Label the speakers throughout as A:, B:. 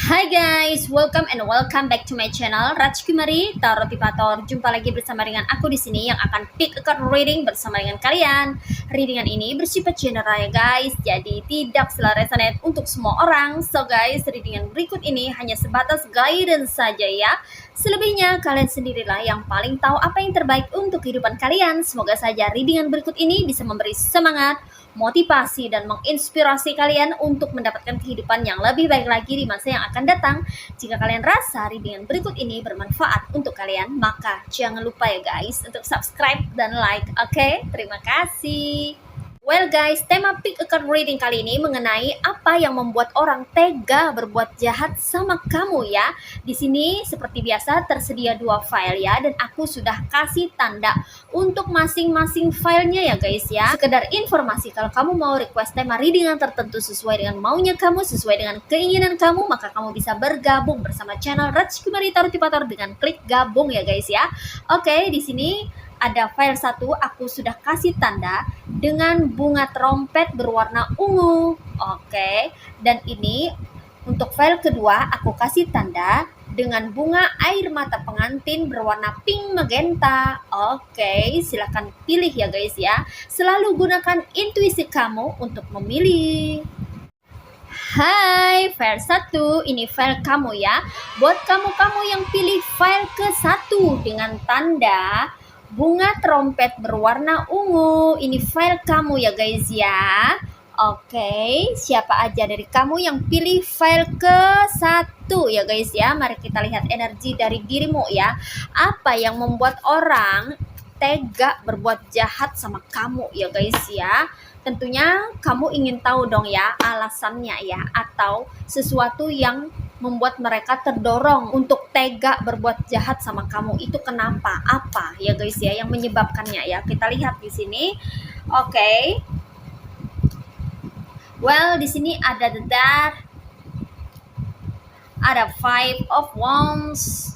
A: Hai guys, welcome back to my channel Rajkumari Tarot Tipator. Jumpa lagi bersama dengan aku di sini yang akan pick a card reading bersama dengan kalian. Readingan ini bersifat general ya guys, jadi tidak selalu resonate untuk semua orang. So guys, readingan berikut ini hanya sebatas guidance saja ya. Selebihnya kalian sendirilah yang paling tahu apa yang terbaik untuk kehidupan kalian. Semoga saja readingan berikut ini bisa memberi semangat, motivasi, dan menginspirasi kalian untuk mendapatkan kehidupan yang lebih baik lagi di masa yang akan datang. Jika kalian rasa readingan berikut ini bermanfaat untuk kalian, maka jangan lupa ya guys untuk subscribe dan like. Oke, terima kasih. Well guys, tema pick a card reading kali ini mengenai apa yang membuat orang tega berbuat jahat sama kamu ya. Di sini seperti biasa tersedia 2 file ya, dan aku sudah kasih tanda untuk masing-masing filenya ya guys ya. Sekedar informasi, kalau kamu mau request tema readingan tertentu sesuai dengan maunya kamu, sesuai dengan keinginan kamu, maka kamu bisa bergabung bersama channel Rajkumari Tarot Tipator dengan klik gabung ya guys ya. Oke, di sini ada file 1 aku sudah kasih tanda dengan bunga trompet berwarna ungu. Oke, dan ini untuk file kedua aku kasih tanda dengan bunga air mata pengantin berwarna pink magenta. Oke, silahkan pilih ya guys ya. Selalu gunakan intuisi kamu untuk memilih. Hai, file 1, ini file kamu ya. Buat kamu-kamu yang pilih file ke-1 dengan tanda bunga trompet berwarna ungu, ini file kamu ya guys ya. Oke, siapa aja dari kamu yang pilih file ke-1 ya guys ya. Mari kita lihat energi dari dirimu ya. Apa yang membuat orang tega berbuat jahat sama kamu ya guys ya. Tentunya kamu ingin tahu dong ya alasannya ya, atau sesuatu yang membuat mereka terdorong untuk tega berbuat jahat sama kamu itu kenapa? Apa ya guys ya yang menyebabkannya ya? Kita lihat di sini. Oke. Well, di sini ada the Death, ada 5 of Wands,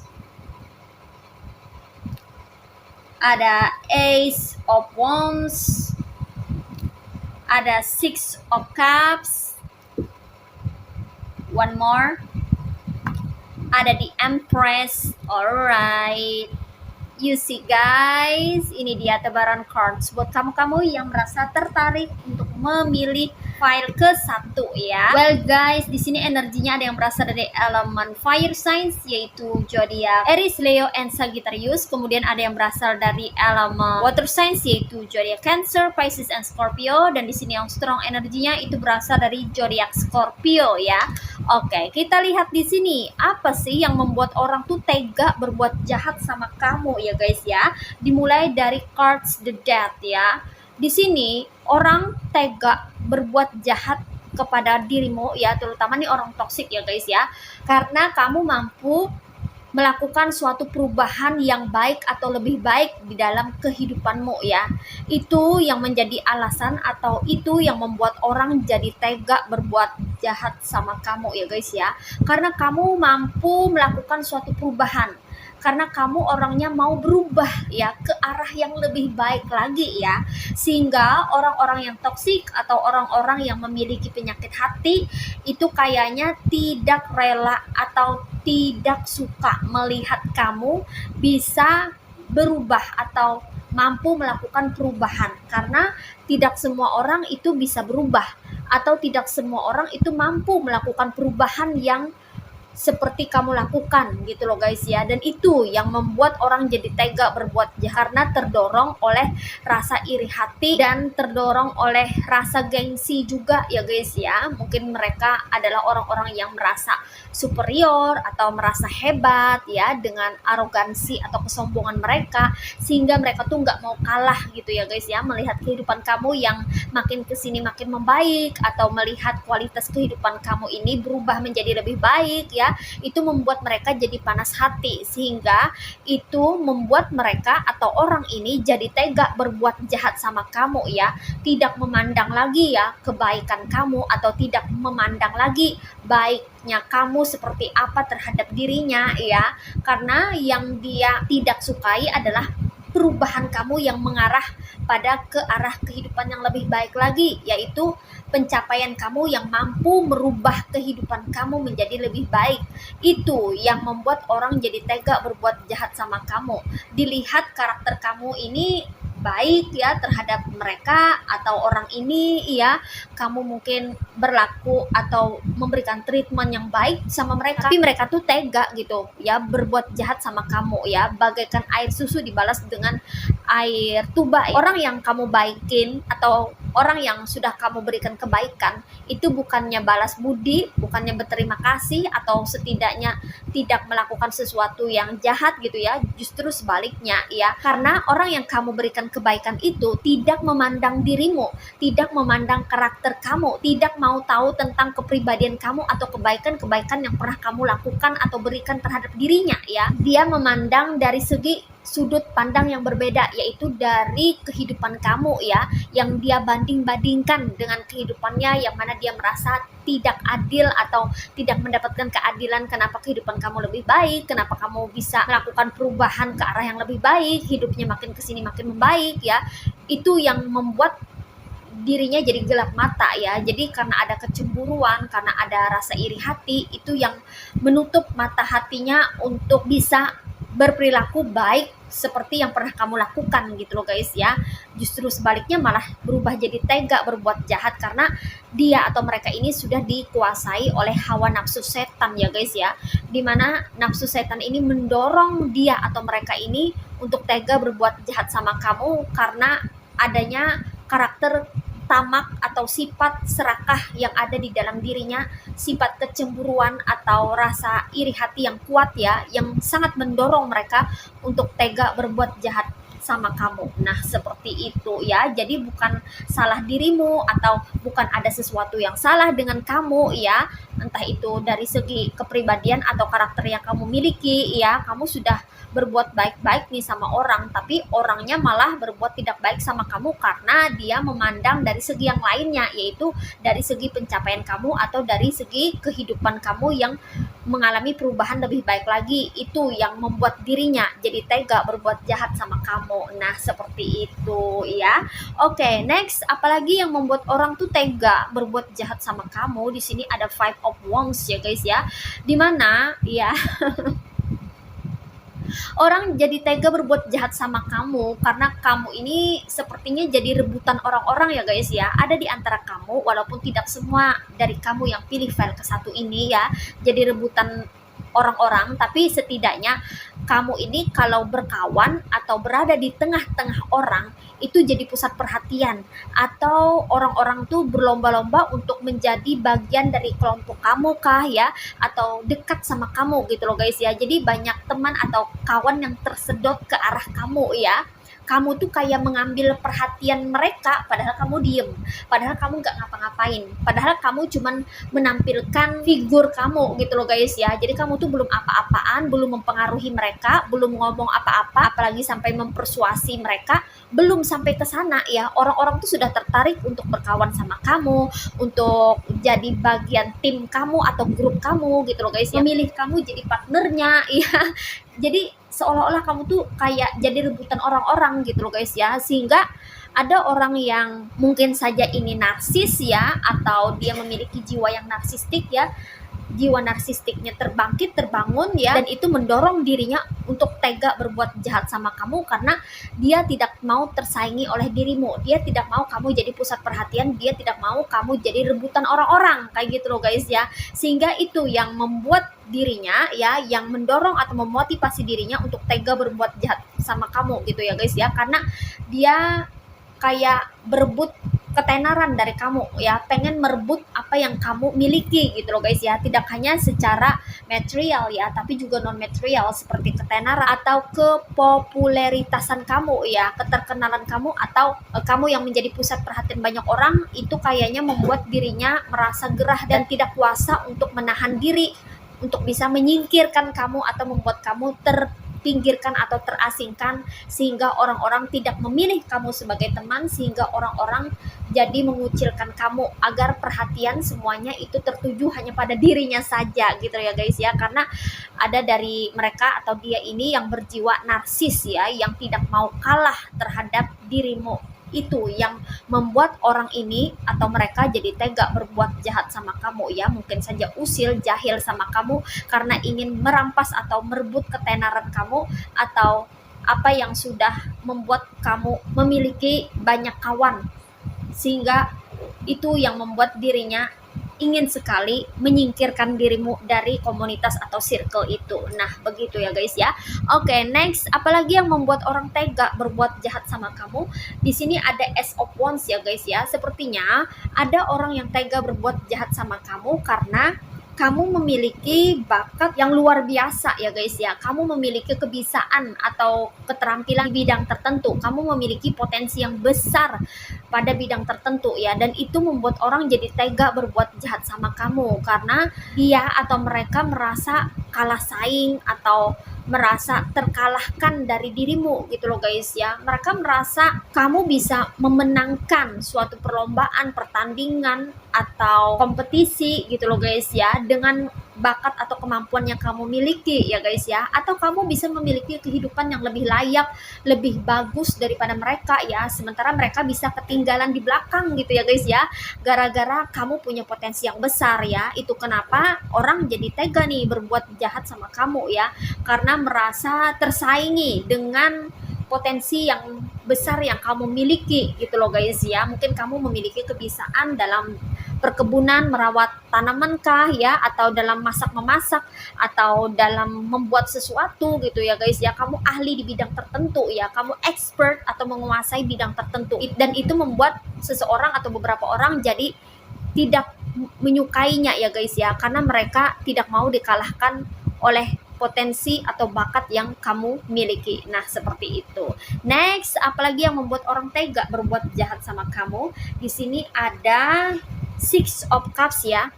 A: ada Ace of Wands, ada 6 of Cups, one more, ada the Empress. Alright, you see guys, ini dia tebaran cards buat kamu-kamu yang merasa tertarik untuk memilih file ke-1 ya. Well guys, di sini energinya ada yang berasal dari elemen fire signs yaitu zodiak Aries, Leo, and Sagittarius. Kemudian ada yang berasal dari elemen water signs yaitu zodiak Cancer, Pisces, and Scorpio. Dan di sini yang strong energinya itu berasal dari zodiak Scorpio ya. Oke, kita lihat di sini apa sih yang membuat orang tuh tega berbuat jahat sama kamu ya guys ya. Dimulai dari cards the Death ya. Di sini orang tega berbuat jahat kepada dirimu ya, terutama nih orang toksik ya guys ya, karena kamu mampu melakukan suatu perubahan yang baik atau lebih baik di dalam kehidupanmu ya. Itu yang menjadi alasan atau itu yang membuat orang jadi tega berbuat jahat sama kamu ya guys ya, karena kamu mampu melakukan suatu perubahan, karena kamu orangnya mau berubah ya ke arah yang lebih baik lagi ya, sehingga orang-orang yang toksik atau orang-orang yang memiliki penyakit hati itu kayaknya tidak rela atau tidak suka melihat kamu bisa berubah atau mampu melakukan perubahan, karena tidak semua orang itu bisa berubah atau tidak semua orang itu mampu melakukan perubahan yang seperti kamu lakukan gitu loh guys ya. Dan itu yang membuat orang jadi tega berbuat jahat karena terdorong oleh rasa iri hati dan terdorong oleh rasa gengsi juga ya guys ya. Mungkin mereka adalah orang-orang yang merasa superior atau merasa hebat ya dengan arogansi atau kesombongan mereka, sehingga mereka tuh nggak mau kalah gitu ya guys ya, melihat kehidupan kamu yang makin kesini makin membaik atau melihat kualitas kehidupan kamu ini berubah menjadi lebih baik ya. Itu membuat mereka jadi panas hati, sehingga itu membuat mereka atau orang ini jadi tega berbuat jahat sama kamu ya, tidak memandang lagi ya kebaikan kamu atau tidak memandang lagi baiknya kamu seperti apa terhadap dirinya ya, karena yang dia tidak sukai adalah perubahan kamu yang mengarah pada ke arah kehidupan yang lebih baik lagi, yaitu pencapaian kamu yang mampu merubah kehidupan kamu menjadi lebih baik. Itu yang membuat orang jadi tega berbuat jahat sama kamu. Dilihat karakter kamu ini baik ya terhadap mereka atau orang ini ya, kamu mungkin berlaku atau memberikan treatment yang baik sama mereka, tapi mereka tuh tega gitu ya berbuat jahat sama kamu ya, bagaikan air susu dibalas dengan air tuba. Orang yang kamu baikin atau orang yang sudah kamu berikan kebaikan itu bukannya balas budi, bukannya berterima kasih atau setidaknya tidak melakukan sesuatu yang jahat gitu ya, justru sebaliknya ya, karena orang yang kamu berikan kebaikan itu tidak memandang dirimu, tidak memandang karakter kamu, tidak mau tahu tentang kepribadian kamu atau kebaikan-kebaikan yang pernah kamu lakukan atau berikan terhadap dirinya ya. Dia memandang dari segi sudut pandang yang berbeda, yaitu dari kehidupan kamu ya, yang dia banding-bandingkan dengan kehidupannya, yang mana dia merasa tidak adil atau tidak mendapatkan keadilan. Kenapa kehidupan kamu lebih baik, kenapa kamu bisa melakukan perubahan ke arah yang lebih baik, hidupnya makin kesini makin membaik ya. Itu yang membuat dirinya jadi gelap mata ya. Jadi karena ada kecemburuan, karena ada rasa iri hati, itu yang menutup mata hatinya untuk bisa berperilaku baik seperti yang pernah kamu lakukan gitu loh guys ya. Justru sebaliknya malah berubah jadi tega berbuat jahat karena dia atau mereka ini sudah dikuasai oleh hawa nafsu setan ya guys ya, dimana nafsu setan ini mendorong dia atau mereka ini untuk tega berbuat jahat sama kamu karena adanya karakter tamak atau sifat serakah yang ada di dalam dirinya, sifat kecemburuan atau rasa iri hati yang kuat ya, yang sangat mendorong mereka untuk tega berbuat jahat sama kamu. Nah, seperti itu ya. Jadi bukan salah dirimu atau bukan ada sesuatu yang salah dengan kamu ya. Entah itu dari segi kepribadian atau karakter yang kamu miliki ya. Kamu sudah berbuat baik-baik nih sama orang, tapi orangnya malah berbuat tidak baik sama kamu karena dia memandang dari segi yang lainnya, yaitu dari segi pencapaian kamu atau dari segi kehidupan kamu yang mengalami perubahan lebih baik lagi. Itu yang membuat dirinya jadi tega berbuat jahat sama kamu. Nah, seperti itu ya. Oke, next, apalagi yang membuat orang tuh tega berbuat jahat sama kamu? Di sini ada Five of Wands ya guys ya. Dimana ya orang jadi tega berbuat jahat sama kamu karena kamu ini sepertinya jadi rebutan orang-orang ya guys ya. Ada di antara kamu, walaupun tidak semua dari kamu yang pilih file ke satu ini ya, jadi rebutan orang-orang, tapi setidaknya kamu ini kalau berkawan atau berada di tengah-tengah orang itu jadi pusat perhatian, atau orang-orang tuh berlomba-lomba untuk menjadi bagian dari kelompok kamu kah ya, atau dekat sama kamu gitu loh guys ya. Jadi banyak teman atau kawan yang tersedot ke arah kamu ya. Kamu tuh kayak mengambil perhatian mereka padahal kamu diem, padahal kamu nggak ngapa-ngapain, padahal kamu cuman menampilkan figur kamu gitu loh guys ya. Jadi kamu tuh belum apa-apaan, belum mempengaruhi mereka, belum ngomong apa-apa, apalagi sampai mempersuasi mereka, belum sampai ke sana ya. Orang-orang tuh sudah tertarik untuk berkawan sama kamu, untuk jadi bagian tim kamu atau grup kamu gitu loh guys ya, memilih kamu jadi partnernya ya. Jadi seolah-olah kamu tuh kayak jadi rebutan orang-orang gitu loh guys ya, sehingga ada orang yang mungkin saja ini narsis ya, atau dia memiliki jiwa yang narsistik ya, jiwa narsistiknya terbangun ya, dan itu mendorong dirinya untuk tega berbuat jahat sama kamu karena dia tidak mau tersaingi oleh dirimu, dia tidak mau kamu jadi pusat perhatian, dia tidak mau kamu jadi rebutan orang-orang kayak gitu loh guys ya. Sehingga itu yang membuat dirinya ya, yang mendorong atau memotivasi dirinya untuk tega berbuat jahat sama kamu gitu ya guys ya, karena dia kayak berebut ketenaran dari kamu ya, pengen merebut apa yang kamu miliki gitu loh guys ya, tidak hanya secara material ya, tapi juga non material seperti ketenaran atau kepopuleritasan kamu ya, keterkenalan kamu, atau kamu yang menjadi pusat perhatian banyak orang. Itu kayaknya membuat dirinya merasa gerah dan tidak kuasa untuk menahan diri untuk bisa menyingkirkan kamu atau membuat kamu terpinggirkan atau terasingkan, sehingga orang-orang tidak memilih kamu sebagai teman, sehingga orang-orang jadi mengucilkan kamu agar perhatian semuanya itu tertuju hanya pada dirinya saja gitu ya guys ya. Karena ada dari mereka atau dia ini yang berjiwa narsis ya, yang tidak mau kalah terhadap dirimu. Itu yang membuat orang ini atau mereka jadi tega berbuat jahat sama kamu ya, mungkin saja usil, jahil sama kamu karena ingin merampas atau merebut ketenaran kamu, atau apa yang sudah membuat kamu memiliki banyak kawan, sehingga itu yang membuat dirinya ingin sekali menyingkirkan dirimu dari komunitas atau circle itu. Nah, begitu ya guys ya. Oke, next, apalagi yang membuat orang tega berbuat jahat sama kamu? Di sini ada Ace of Wands ya guys ya. Sepertinya ada orang yang tega berbuat jahat sama kamu karena kamu memiliki bakat yang luar biasa ya guys ya. Kamu memiliki kebiasaan atau keterampilan di bidang tertentu. Kamu memiliki potensi yang besar pada bidang tertentu ya, dan itu membuat orang jadi tega berbuat jahat sama kamu karena dia atau mereka merasa kalah saing atau merasa terkalahkan dari dirimu gitu loh guys ya. Mereka merasa kamu bisa memenangkan suatu perlombaan, pertandingan atau kompetisi gitu loh guys ya, dengan bakat atau kemampuan yang kamu miliki ya guys ya, atau kamu bisa memiliki kehidupan yang lebih layak, lebih bagus daripada mereka ya, sementara mereka bisa ketinggalan di belakang gitu ya guys ya, gara-gara kamu punya potensi yang besar ya. Itu kenapa orang jadi tega nih berbuat jahat sama kamu ya, karena merasa tersaingi dengan potensi yang besar yang kamu miliki gitu loh guys ya. Mungkin kamu memiliki kebiasaan dalam perkebunan, merawat tanaman kah ya, atau dalam masak-memasak, atau dalam membuat sesuatu gitu ya guys ya. Kamu ahli di bidang tertentu ya, kamu expert atau menguasai bidang tertentu, dan itu membuat seseorang atau beberapa orang jadi tidak menyukainya ya guys ya, karena mereka tidak mau dikalahkan oleh potensi atau bakat yang kamu miliki. Nah, seperti itu. Next, apalagi yang membuat orang tega berbuat jahat sama kamu? Di sini ada Six of Cups ya.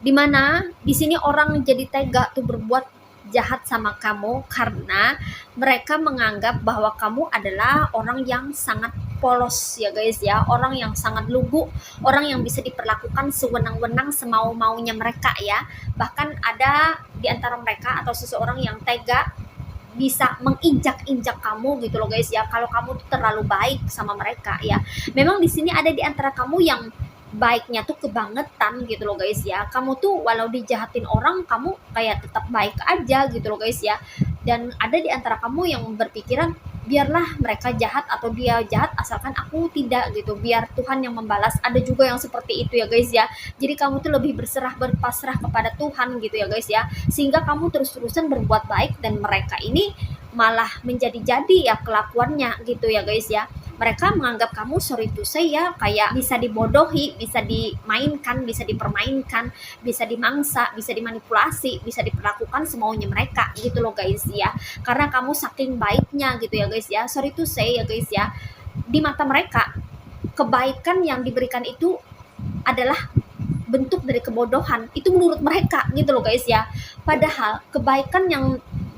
A: Dimana di sini orang jadi tega tuh berbuat jahat sama kamu karena mereka menganggap bahwa kamu adalah orang yang sangat polos ya guys ya, orang yang sangat lugu, orang yang bisa diperlakukan sewenang-wenang semau-maunya mereka ya. Bahkan ada di antara mereka atau seseorang yang tega bisa menginjak-injak kamu gitu loh guys ya, kalau kamu tuh terlalu baik sama mereka ya. Memang di sini ada di antara kamu yang baiknya tuh kebangetan gitu loh guys ya. Kamu tuh walau dijahatin orang, kamu kayak tetap baik aja gitu loh guys ya. Dan ada di antara kamu yang berpikiran biarlah mereka jahat atau dia jahat asalkan aku tidak gitu, biar Tuhan yang membalas. Ada juga yang seperti itu ya guys ya. Jadi kamu tuh lebih berpasrah kepada Tuhan gitu ya guys ya, sehingga kamu terus-terusan berbuat baik dan mereka ini malah menjadi-jadi ya kelakuannya gitu ya guys ya. Mereka menganggap kamu, sorry to say ya, kayak bisa dibodohi, bisa dimainkan, bisa dipermainkan, bisa dimangsa, bisa dimanipulasi, bisa diperlakukan semaunya mereka gitu loh guys ya. Karena kamu saking baiknya gitu ya guys ya, sorry to say ya guys ya, di mata mereka kebaikan yang diberikan itu adalah bentuk dari kebodohan. Itu menurut mereka gitu loh guys ya. Padahal kebaikan yang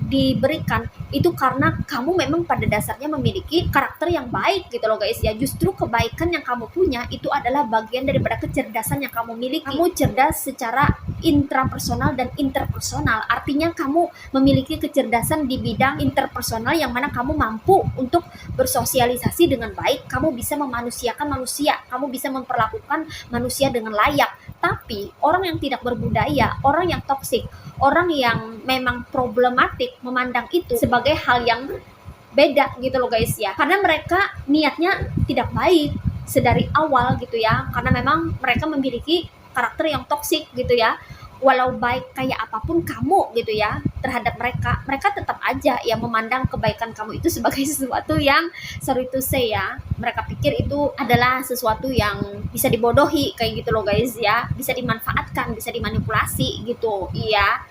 A: diberikan itu karena kamu memang pada dasarnya memiliki karakter yang baik gitu loh guys ya. Justru kebaikan yang kamu punya itu adalah bagian daripada kecerdasan yang kamu miliki. Kamu cerdas secara intrapersonal dan interpersonal, artinya kamu memiliki kecerdasan di bidang interpersonal yang mana kamu mampu untuk bersosialisasi dengan baik, kamu bisa memanusiakan manusia, kamu bisa memperlakukan manusia dengan layak, Tapi orang yang tidak berbudaya, orang yang toksik, orang yang memang problematik memandang itu sebagai hal yang beda gitu loh guys ya. Karena mereka niatnya tidak baik sedari awal gitu ya. Karena memang mereka memiliki karakter yang toksik gitu ya. Walau baik kayak apapun kamu gitu ya terhadap mereka, mereka tetap aja ya memandang kebaikan kamu itu sebagai sesuatu yang, sorry to say ya, mereka pikir itu adalah sesuatu yang bisa dibodohi kayak gitu loh guys ya, bisa dimanfaatkan, bisa dimanipulasi gitu. Iya,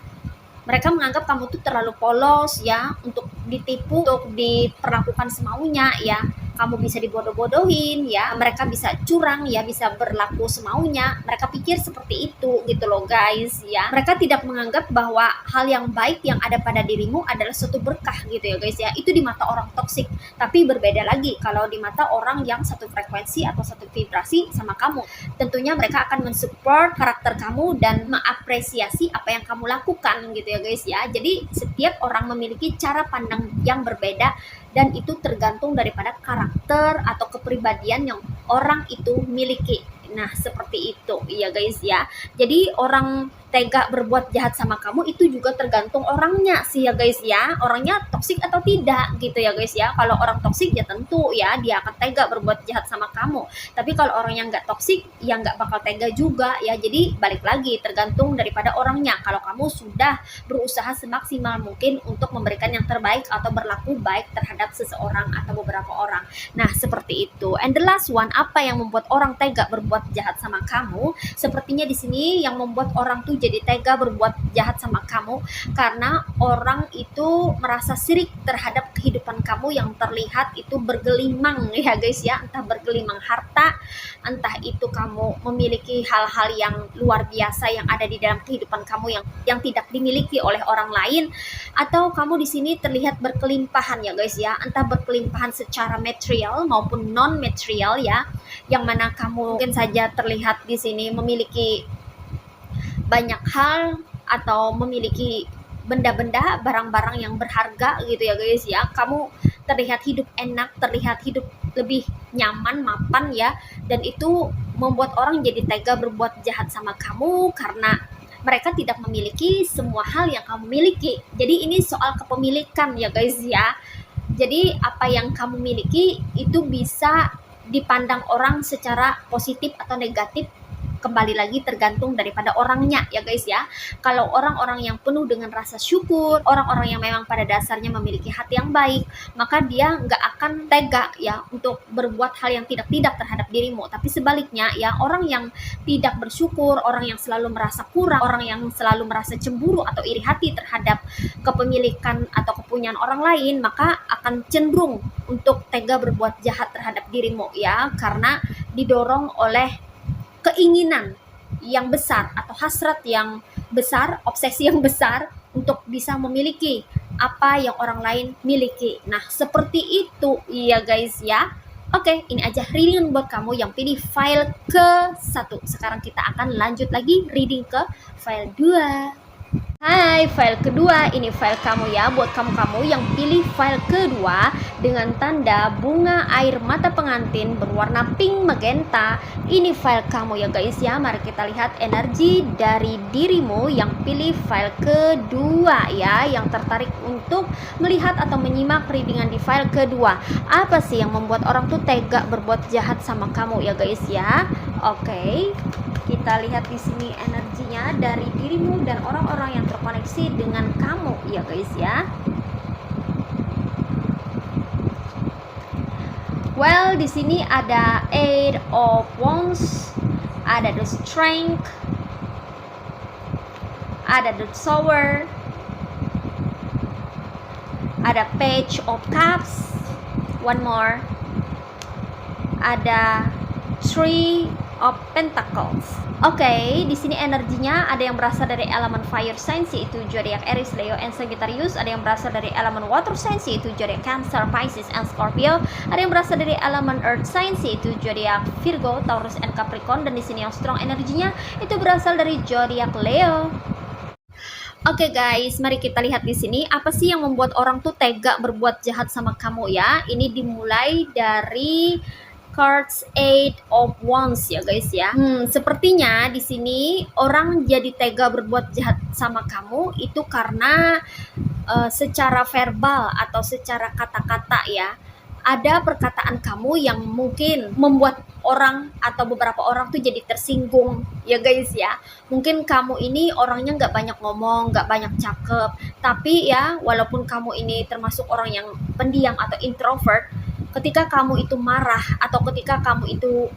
A: mereka menganggap kamu tuh terlalu polos ya, untuk ditipu, untuk diperlakukan semaunya ya. Kamu bisa dibodoh-bodohin ya, mereka bisa curang ya, bisa berlaku semaunya. Mereka pikir seperti itu gitu loh guys ya. Mereka tidak menganggap bahwa hal yang baik yang ada pada dirimu adalah suatu berkah gitu ya guys ya. Itu di mata orang toksik. Tapi berbeda lagi kalau di mata orang yang satu frekuensi atau satu vibrasi sama kamu. Tentunya mereka akan mensupport karakter kamu dan mengapresiasi apa yang kamu lakukan gitu ya guys ya. Jadi setiap orang memiliki cara pandang yang berbeda, dan itu tergantung daripada karakter atau kepribadian yang orang itu miliki. Nah, seperti itu ya guys ya. Jadi orang tega berbuat jahat sama kamu itu juga tergantung orangnya sih ya guys ya. Orangnya toksik atau tidak gitu ya guys ya. Kalau orang toksik ya tentu ya dia akan tega berbuat jahat sama kamu. Tapi kalau orang yang nggak toksik ya nggak bakal tega juga ya. Jadi balik lagi tergantung daripada orangnya. Kalau kamu sudah berusaha semaksimal mungkin untuk memberikan yang terbaik atau berlaku baik terhadap seseorang atau beberapa orang. Nah, seperti itu. And the last one, apa yang membuat orang tega berbuat jahat sama kamu? Sepertinya di sini yang membuat orang tuh jadi tega berbuat jahat sama kamu karena orang itu merasa sirik terhadap kehidupan kamu yang terlihat itu bergelimang ya guys ya, entah bergelimang harta, entah itu kamu memiliki hal-hal yang luar biasa yang ada di dalam kehidupan kamu yang tidak dimiliki oleh orang lain, atau kamu di sini terlihat berkelimpahan ya guys ya, entah berkelimpahan secara material maupun non material ya, yang mana kamu mungkin saja terlihat di sini memiliki banyak hal atau memiliki benda-benda, barang-barang yang berharga gitu ya guys ya. Kamu terlihat hidup enak, terlihat hidup lebih nyaman, mapan ya, dan itu membuat orang jadi tega berbuat jahat sama kamu karena mereka tidak memiliki semua hal yang kamu miliki. Jadi ini soal kepemilikan ya guys ya. Jadi apa yang kamu miliki itu bisa dipandang orang secara positif atau negatif, kembali lagi tergantung daripada orangnya ya guys ya. Kalau orang-orang yang penuh dengan rasa syukur, orang-orang yang memang pada dasarnya memiliki hati yang baik, maka dia nggak akan tega ya untuk berbuat hal yang tidak-tidak terhadap dirimu. Tapi sebaliknya ya, orang yang tidak bersyukur, orang yang selalu merasa kurang, orang yang selalu merasa cemburu atau iri hati terhadap kepemilikan atau kepunyaan orang lain, maka akan cenderung untuk tega berbuat jahat terhadap dirimu ya, karena didorong oleh keinginan yang besar atau hasrat yang besar, obsesi yang besar untuk bisa memiliki apa yang orang lain miliki. Nah, seperti itu ya guys ya. Oke, ini aja reading buat kamu yang pilih file ke-1. Sekarang kita akan lanjut lagi reading ke file 2. Hai, file kedua, ini file kamu ya. Buat kamu-kamu yang pilih file kedua dengan tanda bunga air mata pengantin berwarna pink magenta, ini file kamu ya guys ya. Mari kita lihat energi dari dirimu yang pilih file kedua ya, yang tertarik untuk melihat atau menyimak readingan di file kedua. Apa sih yang membuat orang tuh tega berbuat jahat sama kamu ya guys ya. Oke, kita lihat di sini energinya dari dirimu dan orang-orang yang terkoneksi dengan kamu ya guys ya. Well, di sini ada Eight of Wands, ada the Strength, ada the Tower, ada Page of Cups, one more, ada Three of Pentacles. Oke, di sini energinya ada yang berasal dari elemen fire signs yaitu zodiak Aries, Leo, and Sagittarius. Ada yang berasal dari elemen water signs yaitu zodiak Cancer, Pisces, and Scorpio. Ada yang berasal dari elemen earth signs yaitu zodiak Virgo, Taurus, and Capricorn. Dan di sini yang strong energinya itu berasal dari zodiak Leo. Oke guys, mari kita lihat di sini apa sih yang membuat orang tuh tega berbuat jahat sama kamu ya. Ini dimulai dari cards Eight of Wands ya guys ya. Sepertinya di sini orang jadi tega berbuat jahat sama kamu itu karena secara verbal atau secara kata-kata ya. Ada perkataan kamu yang mungkin membuat orang atau beberapa orang tuh jadi tersinggung ya guys ya. Mungkin kamu ini orangnya nggak banyak ngomong, nggak banyak cakep, tapi ya walaupun kamu ini termasuk orang yang pendiam atau introvert, ketika kamu itu marah atau ketika kamu itu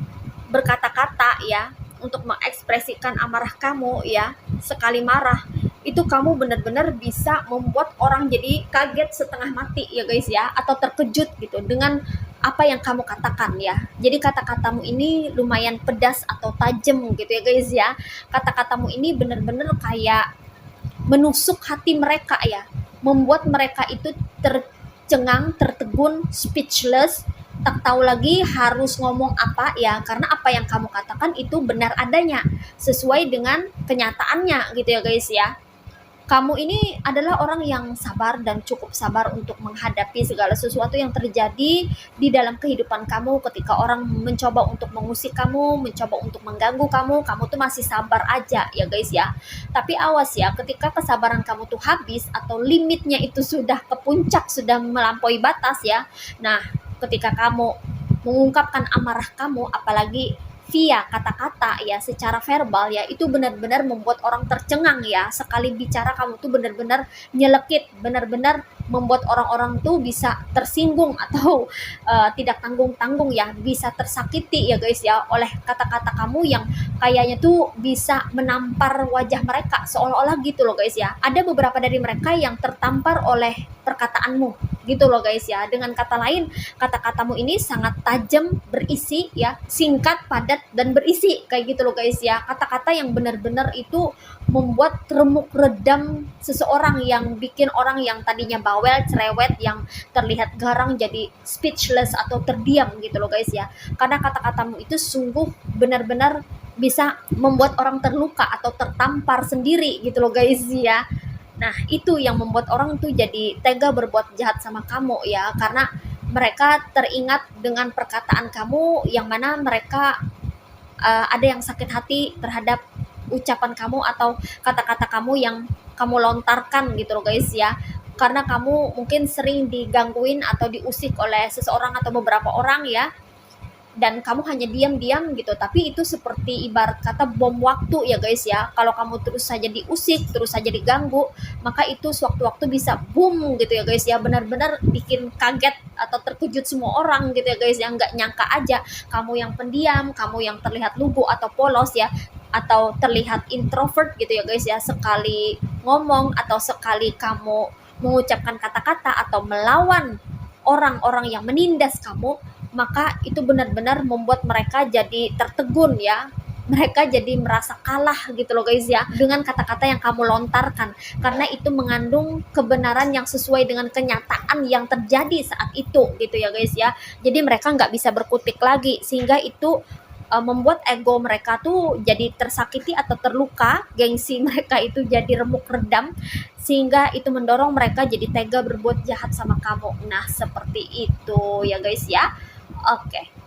A: berkata-kata ya untuk mengekspresikan amarah kamu ya, sekali marah itu kamu benar-benar bisa membuat orang jadi kaget setengah mati ya guys ya, atau terkejut gitu dengan apa yang kamu katakan ya. Jadi kata-katamu ini lumayan pedas atau tajam gitu ya guys ya. Kata-katamu ini benar-benar kayak menusuk hati mereka ya, membuat mereka itu tercengang, tertegun, speechless, tak tahu lagi harus ngomong apa ya, karena apa yang kamu katakan itu benar adanya, sesuai dengan kenyataannya gitu ya guys ya. Kamu ini adalah orang yang sabar dan cukup sabar untuk menghadapi segala sesuatu yang terjadi di dalam kehidupan kamu. Ketika orang mencoba untuk mengusik kamu, mencoba untuk mengganggu kamu, kamu tuh masih sabar aja ya guys ya. Tapi awas ya, ketika kesabaran kamu tuh habis atau limitnya itu sudah ke puncak, sudah melampaui batas ya. Nah, ketika kamu mengungkapkan amarah kamu, apalagi via kata-kata ya, secara verbal ya, itu benar-benar membuat orang tercengang ya. Sekali bicara kamu tuh benar-benar nyelekit, benar-benar membuat orang-orang tuh bisa tersinggung atau tidak tanggung-tanggung ya, bisa tersakiti ya guys ya oleh kata-kata kamu yang kayaknya tuh bisa menampar wajah mereka seolah-olah gitu loh guys ya. Ada beberapa dari mereka yang tertampar oleh perkataanmu gitu loh guys ya. Dengan kata lain, kata-katamu ini sangat tajam, berisi ya, singkat, padat, dan berisi kayak gitu loh guys ya. Kata-kata yang benar-benar itu membuat remuk redam seseorang, yang bikin orang yang tadinya bawel, cerewet, yang terlihat garang jadi speechless atau terdiam gitu loh guys ya. Karena kata-katamu itu sungguh benar-benar bisa membuat orang terluka atau tertampar sendiri gitu loh guys ya. Nah, itu yang membuat orang tuh jadi tega berbuat jahat sama kamu ya, karena mereka teringat dengan perkataan kamu yang mana mereka ada yang sakit hati terhadap ucapan kamu atau kata-kata kamu yang kamu lontarkan gitu loh guys ya. Karena kamu mungkin sering digangguin atau diusik oleh seseorang atau beberapa orang ya, dan kamu hanya diam-diam gitu, tapi itu seperti ibarat kata bom waktu ya guys ya. Kalau kamu terus saja diusik, terus saja diganggu, maka itu sewaktu-waktu bisa boom gitu ya guys ya, benar-benar bikin kaget atau terkejut semua orang gitu ya guys ya. Nggak nyangka aja kamu yang pendiam, kamu yang terlihat lugu atau polos ya, atau terlihat introvert gitu ya guys ya, sekali ngomong atau sekali kamu mengucapkan kata-kata atau melawan orang-orang yang menindas kamu, maka itu benar-benar membuat mereka jadi tertegun ya. Mereka jadi merasa kalah gitu loh guys ya dengan kata-kata yang kamu lontarkan, karena itu mengandung kebenaran yang sesuai dengan kenyataan yang terjadi saat itu gitu ya guys ya. Jadi mereka nggak bisa berkutik lagi, sehingga itu membuat ego mereka tuh jadi tersakiti atau terluka, gengsi mereka itu jadi remuk redam, sehingga itu mendorong mereka jadi tega berbuat jahat sama kamu. Nah, seperti itu ya guys ya. Oke.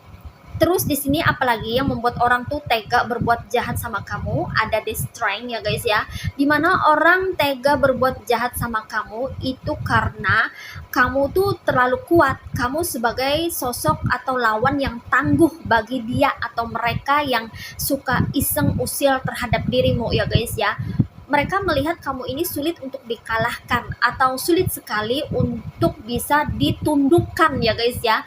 A: Terus di sini apalagi yang membuat orang tuh tega berbuat jahat sama kamu? Ada the strength ya guys ya. Dimana orang tega berbuat jahat sama kamu itu karena kamu tuh terlalu kuat. Kamu sebagai sosok atau lawan yang tangguh bagi dia atau mereka yang suka iseng usil terhadap dirimu ya guys ya. Mereka melihat kamu ini sulit untuk dikalahkan atau sulit sekali untuk bisa ditundukkan ya guys ya.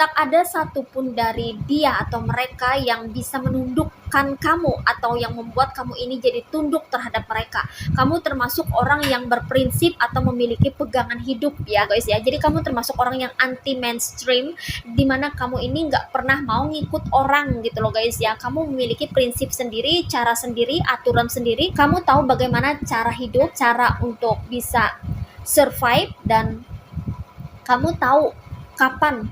A: Tak ada satupun dari dia atau mereka yang bisa menundukkan kamu atau yang membuat kamu ini jadi tunduk terhadap mereka. Kamu termasuk orang yang berprinsip atau memiliki pegangan hidup ya guys ya. Jadi kamu termasuk orang yang anti mainstream, dimana kamu ini nggak pernah mau ngikut orang gitu loh guys ya. Kamu memiliki prinsip sendiri, cara sendiri, aturan sendiri. Kamu tahu bagaimana cara hidup, cara untuk bisa survive, dan kamu tahu kapan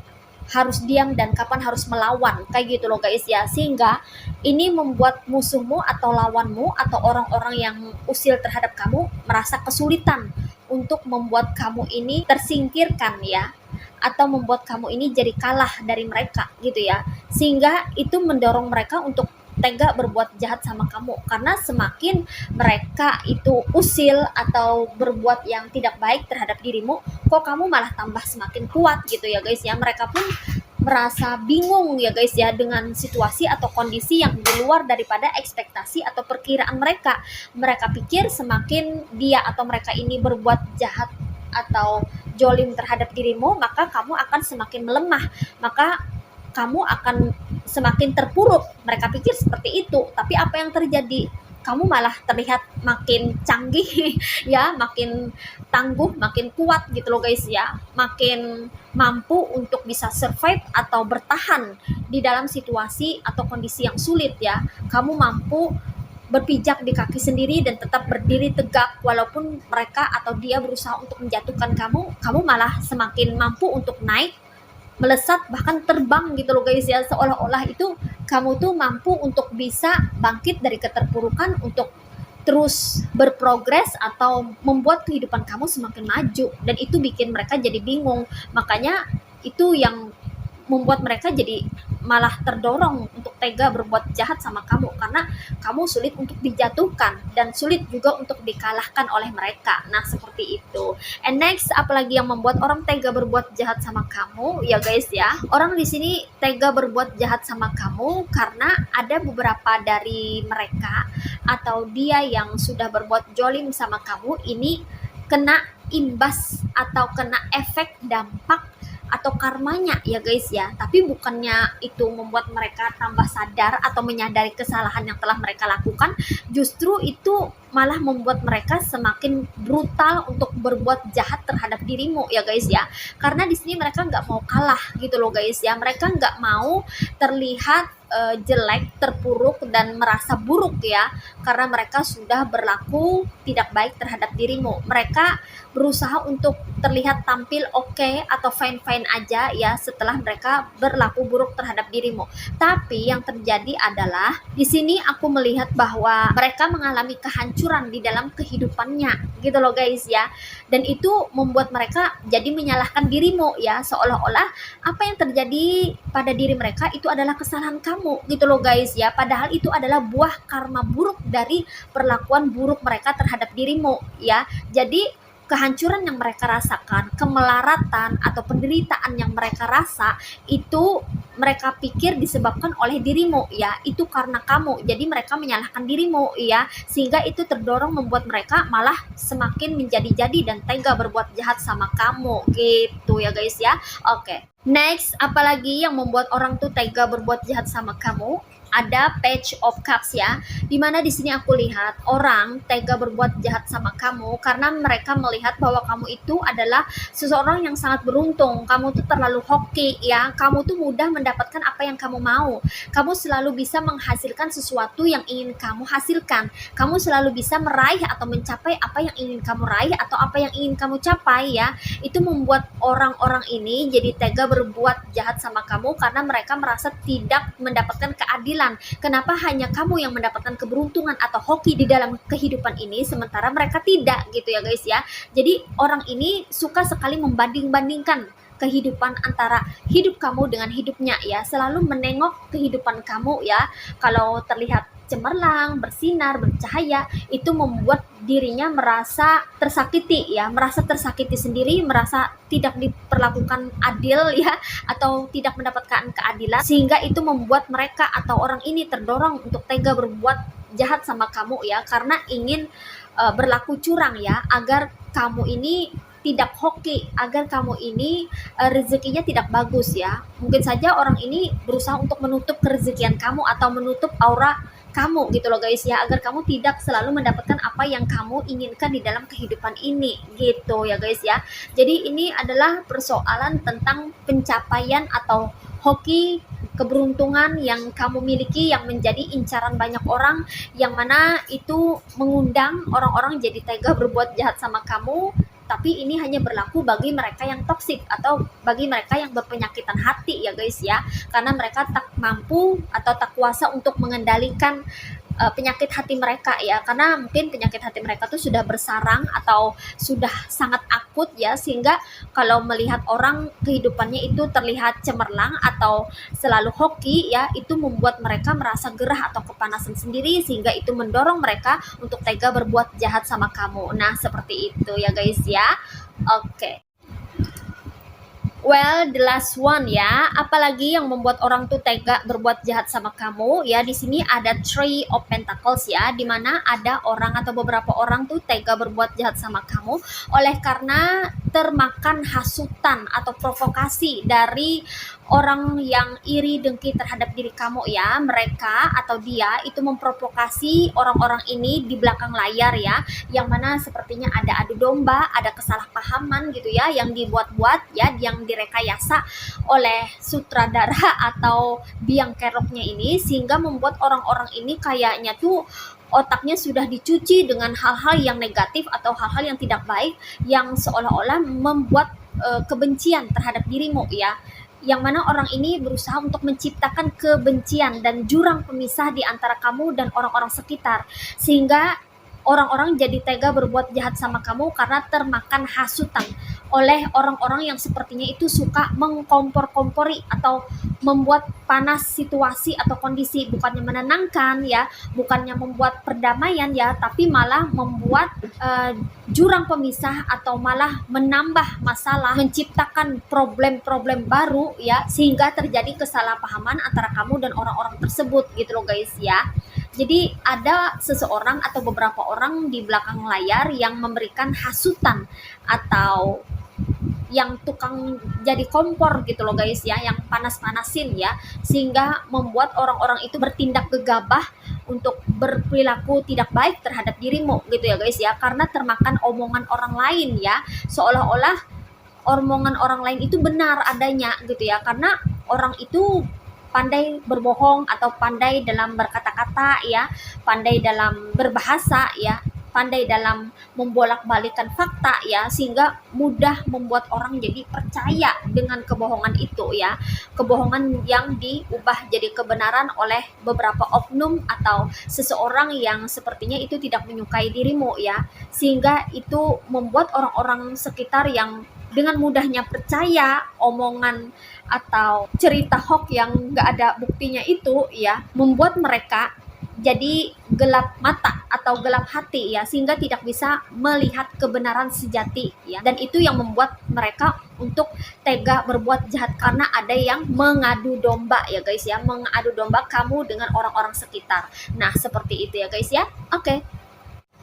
A: harus diam dan kapan harus melawan kayak gitu loh guys ya. Sehingga ini membuat musuhmu atau lawanmu atau orang-orang yang usil terhadap kamu merasa kesulitan untuk membuat kamu ini tersingkirkan ya. atau membuat kamu ini jadi kalah dari mereka gitu ya, sehingga itu mendorong mereka untuk tega berbuat jahat sama kamu. Karena semakin mereka itu usil atau berbuat yang tidak baik terhadap dirimu, kok kamu malah tambah semakin kuat gitu ya guys ya. Mereka pun merasa bingung ya guys ya dengan situasi atau kondisi yang di luar daripada ekspektasi atau perkiraan mereka. Mereka pikir semakin dia atau mereka ini berbuat jahat atau jolim terhadap dirimu, maka kamu akan semakin melemah, maka kamu akan semakin terpuruk. Mereka pikir seperti itu, tapi apa yang terjadi? Kamu malah terlihat makin canggih ya, makin tangguh, makin kuat gitu loh guys ya, makin mampu untuk bisa survive atau bertahan di dalam situasi atau kondisi yang sulit ya. Kamu mampu berpijak di kaki sendiri dan tetap berdiri tegak walaupun mereka atau dia berusaha untuk menjatuhkan kamu. Kamu malah semakin mampu untuk naik, melesat, bahkan terbang gitu loh guys ya. Seolah-olah itu kamu tuh mampu untuk bisa bangkit dari keterpurukan untuk terus berprogres atau membuat kehidupan kamu semakin maju, dan itu bikin mereka jadi bingung. Makanya itu yang membuat mereka jadi malah terdorong untuk tega berbuat jahat sama kamu, karena kamu sulit untuk dijatuhkan dan sulit juga untuk dikalahkan oleh mereka. Nah, seperti itu. And next, apalagi yang membuat orang tega berbuat jahat sama kamu ya guys ya. Orang di sini tega berbuat jahat sama kamu karena ada beberapa dari mereka atau dia yang sudah berbuat jolim sama kamu ini kena imbas atau kena efek dampak atau karmanya ya guys ya. Tapi bukannya itu membuat mereka tambah sadar atau menyadari kesalahan yang telah mereka lakukan, justru itu malah membuat mereka semakin brutal untuk berbuat jahat terhadap dirimu ya guys ya. Karena di sini mereka nggak mau kalah gitu loh guys ya. Mereka nggak mau terlihat jelek, terpuruk, dan merasa buruk ya, karena mereka sudah berlaku tidak baik terhadap dirimu. Mereka berusaha untuk terlihat tampil oke atau fine-fine aja ya setelah mereka berlaku buruk terhadap dirimu. Tapi yang terjadi adalah di sini aku melihat bahwa mereka mengalami kehancuran di dalam kehidupannya gitu loh guys ya. Dan itu membuat mereka jadi menyalahkan dirimu ya, seolah-olah apa yang terjadi pada diri mereka itu adalah kesalahan kamu gitu loh guys ya. Padahal itu adalah buah karma buruk dari perlakuan buruk mereka terhadap dirimu ya. Jadi kehancuran yang mereka rasakan, kemelaratan atau penderitaan yang mereka rasa itu mereka pikir disebabkan oleh dirimu ya, itu karena kamu. Jadi mereka menyalahkan dirimu ya, sehingga itu terdorong membuat mereka malah semakin menjadi-jadi dan tega berbuat jahat sama kamu gitu ya guys ya. Oke. Next, apalagi yang membuat orang tuh tega berbuat jahat sama kamu? Ada Page of Cups ya, dimana di sini aku lihat orang tega berbuat jahat sama kamu karena mereka melihat bahwa kamu itu adalah seseorang yang sangat beruntung. Kamu tuh terlalu hoki ya, kamu tuh mudah mendapatkan apa yang kamu mau, kamu selalu bisa menghasilkan sesuatu yang ingin kamu hasilkan, kamu selalu bisa meraih atau mencapai apa yang ingin kamu raih atau apa yang ingin kamu capai ya. Itu membuat orang-orang ini jadi tega berbuat jahat sama kamu karena mereka merasa tidak mendapatkan keadilan. Kenapa hanya kamu yang mendapatkan keberuntungan atau hoki di dalam kehidupan ini sementara mereka tidak gitu ya guys ya. Jadi orang ini suka sekali membanding-bandingkan kehidupan antara hidup kamu dengan hidupnya ya, selalu menengok kehidupan kamu ya. Kalau terlihat cemerlang, bersinar, bercahaya, itu membuat dirinya merasa tersakiti ya, merasa tersakiti sendiri, merasa tidak diperlakukan adil ya, atau tidak mendapatkan keadilan, sehingga itu membuat mereka atau orang ini terdorong untuk tega berbuat jahat sama kamu ya, karena ingin berlaku curang ya, agar kamu ini tidak hoki, agar kamu ini rezekinya tidak bagus ya. Mungkin saja orang ini berusaha untuk menutup kerezekian kamu atau menutup aura kamu gitu loh guys ya, agar kamu tidak selalu mendapatkan apa yang kamu inginkan di dalam kehidupan ini gitu ya guys ya. Jadi ini adalah persoalan tentang pencapaian atau hoki, keberuntungan yang kamu miliki yang menjadi incaran banyak orang, yang mana itu mengundang orang-orang jadi tega berbuat jahat sama kamu. Tapi ini hanya berlaku bagi mereka yang toksik atau bagi mereka yang berpenyakitan hati ya guys ya, karena mereka tak mampu atau tak kuasa untuk mengendalikan penyakit hati mereka ya, karena mungkin penyakit hati mereka tuh sudah bersarang atau sudah sangat akut ya, sehingga kalau melihat orang kehidupannya itu terlihat cemerlang atau selalu hoki ya, itu membuat mereka merasa gerah atau kepanasan sendiri, sehingga itu mendorong mereka untuk tega berbuat jahat sama kamu. Nah, seperti itu ya guys ya. Oke. Well, the last one ya. Apalagi yang membuat orang tuh tega berbuat jahat sama kamu ya. Di sini ada Three of Pentacles ya, di mana ada orang atau beberapa orang tuh tega berbuat jahat sama kamu oleh karena termakan hasutan atau provokasi dari orang yang iri dengki terhadap diri kamu ya. Mereka atau dia itu memprovokasi orang-orang ini di belakang layar ya, yang mana sepertinya ada adu domba, ada kesalahpahaman gitu ya, yang dibuat-buat ya, yang direkayasa oleh sutradara atau biang keroknya ini, sehingga membuat orang-orang ini kayaknya tuh otaknya sudah dicuci dengan hal-hal yang negatif atau hal-hal yang tidak baik, yang seolah-olah membuat kebencian terhadap dirimu ya, yang mana orang ini berusaha untuk menciptakan kebencian dan jurang pemisah di antara kamu dan orang-orang sekitar, sehingga orang-orang jadi tega berbuat jahat sama kamu karena termakan hasutan oleh orang-orang yang sepertinya itu suka mengkompor-kompori atau membuat panas situasi atau kondisi, bukannya menenangkan ya, bukannya membuat perdamaian ya, tapi malah membuat jurang pemisah atau malah menambah masalah, menciptakan problem-problem baru ya, sehingga terjadi kesalahpahaman antara kamu dan orang-orang tersebut gitu loh guys ya. Jadi ada seseorang atau beberapa orang di belakang layar yang memberikan hasutan atau yang tukang jadi kompor gitu loh guys ya, yang panas-panasin ya, sehingga membuat orang-orang itu bertindak gegabah untuk berperilaku tidak baik terhadap dirimu gitu ya guys ya, karena termakan omongan orang lain ya, seolah-olah omongan orang lain itu benar adanya gitu ya, karena orang itu pandai berbohong atau pandai dalam berkata-kata ya, pandai dalam berbahasa ya, pandai dalam membolak-balikan fakta ya, sehingga mudah membuat orang jadi percaya dengan kebohongan itu ya, kebohongan yang diubah jadi kebenaran oleh beberapa oknum atau seseorang yang sepertinya itu tidak menyukai dirimu ya, sehingga itu membuat orang-orang sekitar yang dengan mudahnya percaya omongan atau cerita hoax yang gak ada buktinya itu ya, membuat mereka jadi gelap mata atau gelap hati ya, sehingga tidak bisa melihat kebenaran sejati ya, dan itu yang membuat mereka untuk tega berbuat jahat karena ada yang mengadu domba ya guys ya, mengadu domba kamu dengan orang-orang sekitar. Nah, seperti itu ya guys ya. Oke.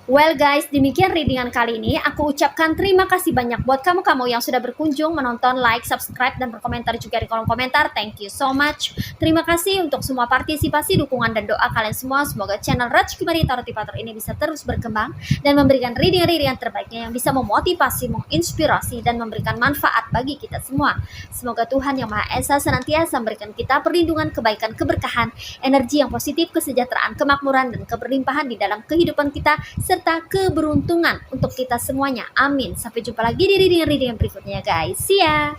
A: Well guys, demikian readingan kali ini. Aku ucapkan terima kasih banyak buat kamu-kamu yang sudah berkunjung, menonton, like, subscribe, dan berkomentar juga di kolom komentar. Thank you so much. Terima kasih untuk semua partisipasi, dukungan, dan doa kalian semua. Semoga channel Rajkumari Tarot Tipator ini bisa terus berkembang dan memberikan reading-readingan terbaiknya yang bisa memotivasi, menginspirasi, dan memberikan manfaat bagi kita semua. Semoga Tuhan Yang Maha Esa senantiasa memberikan kita perlindungan, kebaikan, keberkahan, energi yang positif, kesejahteraan, kemakmuran, dan keberlimpahan di dalam kehidupan kita, serta keberuntungan untuk kita semuanya. Amin. Sampai jumpa lagi di reading berikutnya guys. See ya.